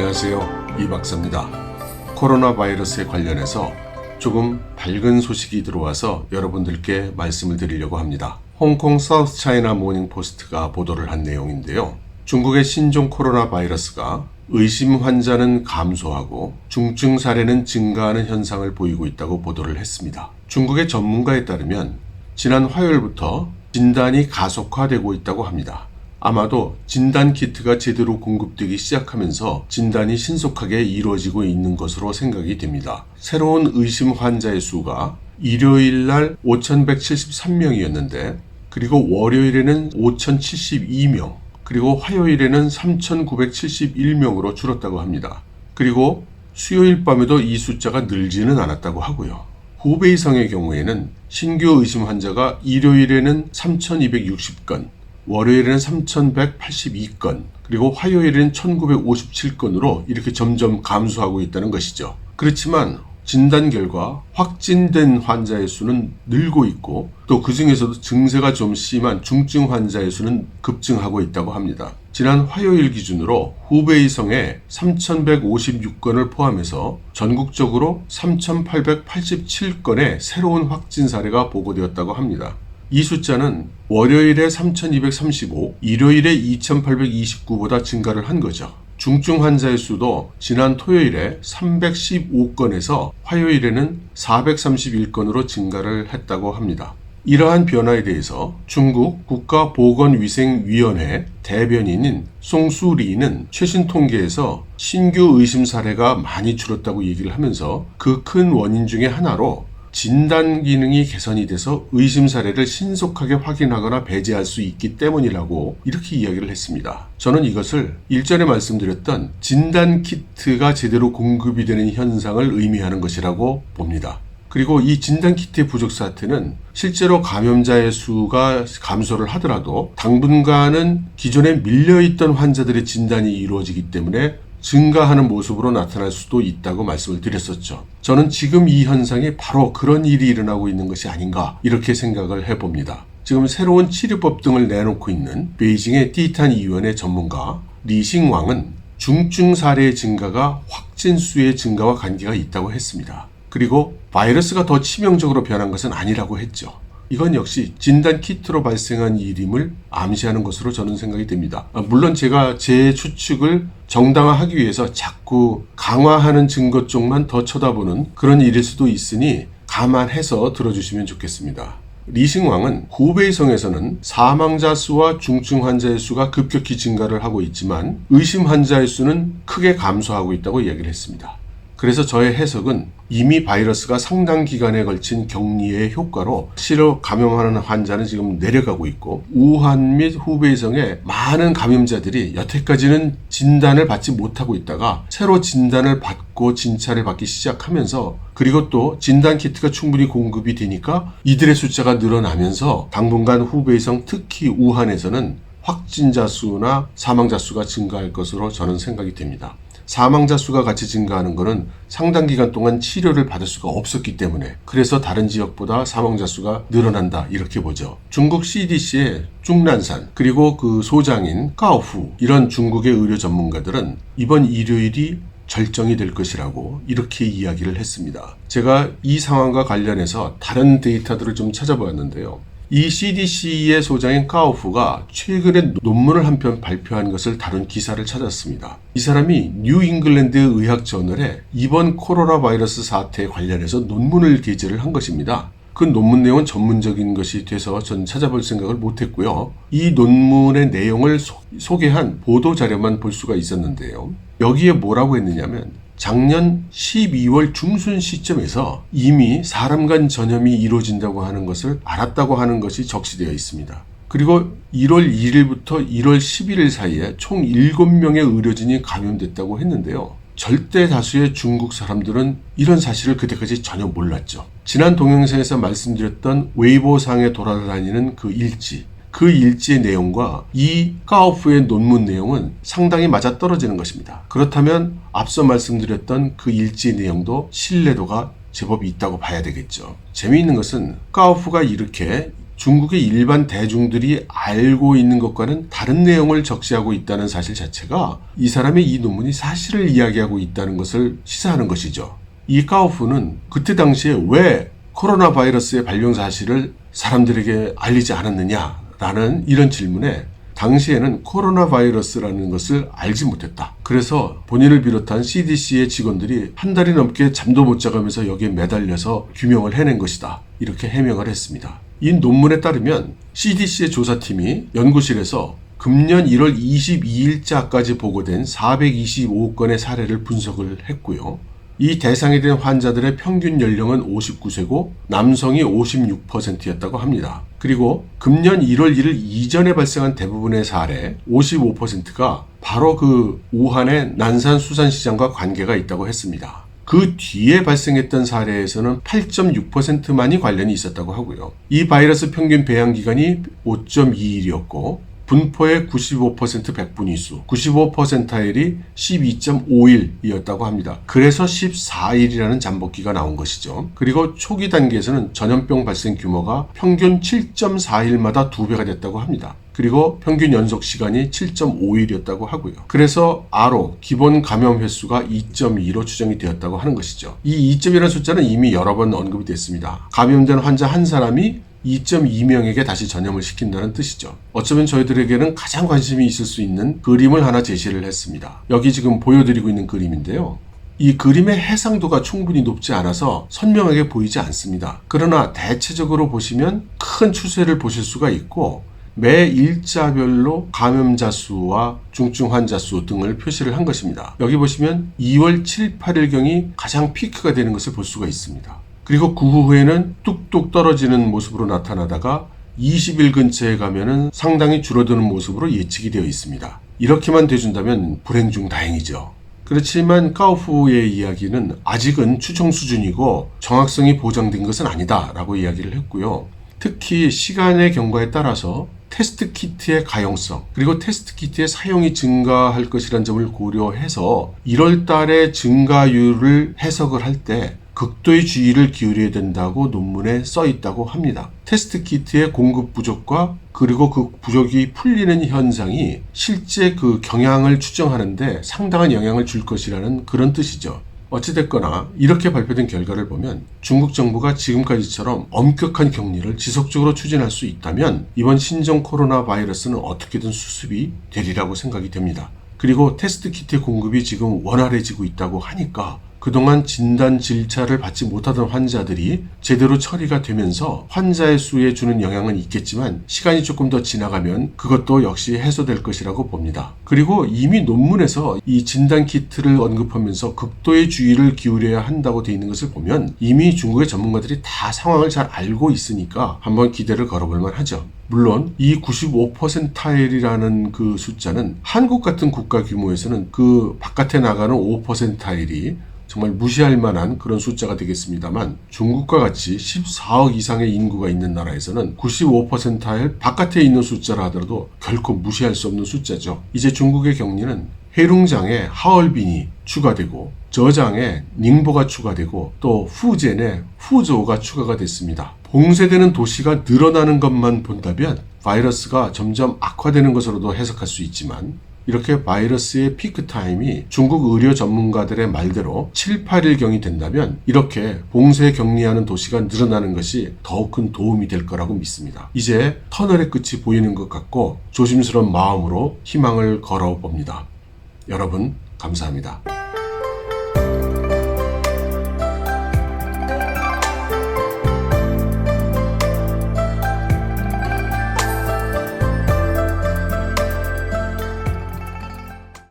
안녕하세요, 이 박사입니다. 코로나 바이러스에 관련해서 조금 밝은 소식이 들어와서 여러분들께 말씀을 드리려고 합니다. 홍콩 사우스 차이나 모닝 포스트가 보도를 한 내용인데요. 중국의 신종 코로나 바이러스가 의심 환자는 감소하고 중증 사례는 증가하는 현상을 보이고 있다고 보도를 했습니다. 중국의 전문가에 따르면 지난 화요일부터 진단이 가속화되고 있다고 합니다. 아마도 진단 키트가 제대로 공급되기 시작하면서 진단이 신속하게 이루어지고 있는 것으로 생각이 됩니다. 새로운 의심 환자의 수가 일요일 날 5,173명이었는데 그리고 월요일에는 5,072명 그리고 화요일에는 3,971명으로 줄었다고 합니다. 그리고 수요일 밤에도 이 숫자가 늘지는 않았다고 하고요. 후베이성의 경우에는 신규 의심 환자가 일요일에는 3,260건, 월요일에는 3,182건, 그리고 화요일에는 1,957건으로 이렇게 점점 감소하고 있다는 것이죠. 그렇지만 진단 결과 확진된 환자의 수는 늘고 있고 또 그 중에서도 증세가 좀 심한 중증 환자의 수는 급증하고 있다고 합니다. 지난 화요일 기준으로 후베이성에 3,156건을 포함해서 전국적으로 3,887건의 새로운 확진 사례가 보고되었다고 합니다. 이 숫자는 월요일에 3,235, 일요일에 2,829보다 증가를 한 거죠. 중증 환자의 수도 지난 토요일에 315건에서 화요일에는 431건으로 증가를 했다고 합니다. 이러한 변화에 대해서 중국 국가보건위생위원회 대변인인 송수리는 최신 통계에서 신규 의심 사례가 많이 줄었다고 얘기를 하면서 그 큰 원인 중에 하나로 진단 기능이 개선이 돼서 의심 사례를 신속하게 확인하거나 배제할 수 있기 때문이라고 이렇게 이야기를 했습니다. 저는 이것을 일전에 말씀드렸던 진단 키트가 제대로 공급이 되는 현상을 의미하는 것이라고 봅니다. 그리고 이 진단 키트의 부족 사태는 실제로 감염자의 수가 감소를 하더라도 당분간은 기존에 밀려있던 환자들의 진단이 이루어지기 때문에 증가하는 모습으로 나타날 수도 있다고 말씀을 드렸었죠. 저는 지금 이 현상이 바로 그런 일이 일어나고 있는 것이 아닌가 이렇게 생각을 해봅니다. 지금 새로운 치료법 등을 내놓고 있는 베이징의 띠탄 이원의 전문가 리싱왕은 중증 사례의 증가가 확진 수의 증가와 관계가 있다고 했습니다. 그리고 바이러스가 더 치명적으로 변한 것은 아니라고 했죠. 이건 역시 진단 키트로 발생한 일임을 암시하는 것으로 저는 생각이 됩니다. 물론 제가 제 추측을 정당화하기 위해서 자꾸 강화하는 증거 쪽만 더 쳐다보는 그런 일일 수도 있으니 감안해서 들어주시면 좋겠습니다. 리싱왕은 후베이성에서는 사망자 수와 중증 환자의 수가 급격히 증가를 하고 있지만 의심 환자의 수는 크게 감소하고 있다고 이야기를 했습니다. 그래서 저의 해석은 이미 바이러스가 상당 기간에 걸친 격리의 효과로 실로 감염하는 환자는 지금 내려가고 있고 우한 및 후베이성의 많은 감염자들이 여태까지는 진단을 받지 못하고 있다가 새로 진단을 받고 진찰을 받기 시작하면서 그리고 또 진단 키트가 충분히 공급이 되니까 이들의 숫자가 늘어나면서 당분간 후베이성 특히 우한에서는 확진자 수나 사망자 수가 증가할 것으로 저는 생각이 됩니다. 사망자 수가 같이 증가하는 것은 상당 기간 동안 치료를 받을 수가 없었기 때문에 그래서 다른 지역보다 사망자 수가 늘어난다 이렇게 보죠. 중국 CDC의 중난산 그리고 그 소장인 까오후 이런 중국의 의료 전문가들은 이번 일요일이 절정이 될 것이라고 이렇게 이야기를 했습니다. 제가 이 상황과 관련해서 다른 데이터들을 좀 찾아보았는데요. 이 CDC의 소장인 까오후가 최근에 논문을 한 편 발표한 것을 다룬 기사를 찾았습니다. 이 사람이 뉴 잉글랜드 의학 저널에 이번 코로나 바이러스 사태에 관련해서 논문을 게재를 한 것입니다. 그 논문 내용은 전문적인 것이 돼서 전 찾아볼 생각을 못했고요. 이 논문의 내용을 소개한 보도 자료만 볼 수가 있었는데요. 여기에 뭐라고 했느냐면 작년 12월 중순 시점에서 이미 사람 간 전염이 이루어진다고 하는 것을 알았다고 하는 것이 적시되어 있습니다. 그리고 1월 1일부터 1월 11일 사이에 총 7명의 의료진이 감염됐다고 했는데요. 절대 다수의 중국 사람들은 이런 사실을 그때까지 전혀 몰랐죠. 지난 동영상에서 말씀드렸던 웨이보상에 돌아다니는 그 일지, 그 일지의 내용과 이 까오프의 논문 내용은 상당히 맞아떨어지는 것입니다. 그렇다면 앞서 말씀드렸던 그 일지의 내용도 신뢰도가 제법 있다고 봐야 되겠죠. 재미있는 것은 까오프가 이렇게 중국의 일반 대중들이 알고 있는 것과는 다른 내용을 적시하고 있다는 사실 자체가 이 사람의 이 논문이 사실을 이야기하고 있다는 것을 시사하는 것이죠. 이 까오프는 그때 당시에 왜 코로나 바이러스의 발병 사실을 사람들에게 알리지 않았느냐라는 이런 질문에 당시에는 코로나 바이러스라는 것을 알지 못했다. 그래서 본인을 비롯한 CDC의 직원들이 한 달이 넘게 잠도 못 자가면서 여기에 매달려서 규명을 해낸 것이다. 이렇게 해명을 했습니다. 이 논문에 따르면 CDC의 조사팀이 연구실에서 금년 1월 22일자까지 보고된 425건의 사례를 분석을 했고요. 이 대상이 된 환자들의 평균 연령은 59세고 남성이 56%였다고 합니다. 그리고 금년 1월 1일 이전에 발생한 대부분의 사례 55%가 바로 그 우한의 난산수산시장과 관계가 있다고 했습니다. 그 뒤에 발생했던 사례에서는 8.6%만이 관련이 있었다고 하고요. 이 바이러스 평균 배양 기간이 5.2일이었고 분포의 95% 백분위수, 95%일이 12.5일이었다고 합니다. 그래서 14일이라는 잠복기가 나온 것이죠. 그리고 초기 단계에서는 전염병 발생 규모가 평균 7.4일마다 2배가 됐다고 합니다. 그리고 평균 연속 시간이 7.5일이었다고 하고요. 그래서 R로 기본 감염 횟수가 2.2로 추정이 되었다고 하는 것이죠. 이 2.2라는 숫자는 이미 여러 번 언급이 됐습니다. 감염된 환자 한 사람이 2.2명에게 다시 전염을 시킨다는 뜻이죠. 어쩌면 저희들에게는 가장 관심이 있을 수 있는 그림을 하나 제시를 했습니다. 여기 지금 보여드리고 있는 그림인데요. 이 그림의 해상도가 충분히 높지 않아서 선명하게 보이지 않습니다. 그러나 대체적으로 보시면 큰 추세를 보실 수가 있고 매 일자별로 감염자 수와 중증 환자 수 등을 표시를 한 것입니다. 여기 보시면 2월 7, 8일경이 가장 피크가 되는 것을 볼 수가 있습니다. 그리고 그 후에는 뚝뚝 떨어지는 모습으로 나타나다가 20일 근처에 가면은 상당히 줄어드는 모습으로 예측이 되어 있습니다. 이렇게만 돼준다면 불행 중 다행이죠. 그렇지만 까오프의 이야기는 아직은 추정 수준이고 정확성이 보장된 것은 아니다 라고 이야기를 했고요. 특히 시간의 경과에 따라서 테스트 키트의 가용성 그리고 테스트 키트의 사용이 증가할 것이라는 점을 고려해서 1월 달에 증가율을 해석을 할 때 극도의 주의를 기울여야 된다고 논문에 써 있다고 합니다. 테스트 키트의 공급 부족과 그리고 그 부족이 풀리는 현상이 실제 그 경향을 추정하는데 상당한 영향을 줄 것이라는 그런 뜻이죠. 어찌됐거나 이렇게 발표된 결과를 보면 중국 정부가 지금까지처럼 엄격한 격리를 지속적으로 추진할 수 있다면 이번 신종 코로나 바이러스는 어떻게든 수습이 되리라고 생각이 됩니다. 그리고 테스트 키트의 공급이 지금 원활해지고 있다고 하니까 그동안 진단 질차를 받지 못하던 환자들이 제대로 처리가 되면서 환자의 수에 주는 영향은 있겠지만 시간이 조금 더 지나가면 그것도 역시 해소될 것이라고 봅니다. 그리고 이미 논문에서 이 진단 키트를 언급하면서 극도의 주의를 기울여야 한다고 되어 있는 것을 보면 이미 중국의 전문가들이 다 상황을 잘 알고 있으니까 한번 기대를 걸어볼 만하죠. 물론 이 95%일이라는 그 숫자는 한국 같은 국가 규모에서는 그 바깥에 나가는 5%일이 정말 무시할 만한 그런 숫자가 되겠습니다만 중국과 같이 14억 이상의 인구가 있는 나라에서는 95%일 바깥에 있는 숫자라 하더라도 결코 무시할 수 없는 숫자죠. 이제 중국의 격리는 해룽장에 하얼빈이 추가되고 저장에 닝보가 추가되고 또 후젠에 후저우가 추가가 됐습니다. 봉쇄되는 도시가 늘어나는 것만 본다면 바이러스가 점점 악화되는 것으로도 해석할 수 있지만 이렇게 바이러스의 피크 타임이 중국 의료 전문가들의 말대로 7, 8일경이 된다면 이렇게 봉쇄 격리하는 도시가 늘어나는 것이 더욱 큰 도움이 될 거라고 믿습니다. 이제 터널의 끝이 보이는 것 같고 조심스러운 마음으로 희망을 걸어봅니다. 여러분 감사합니다.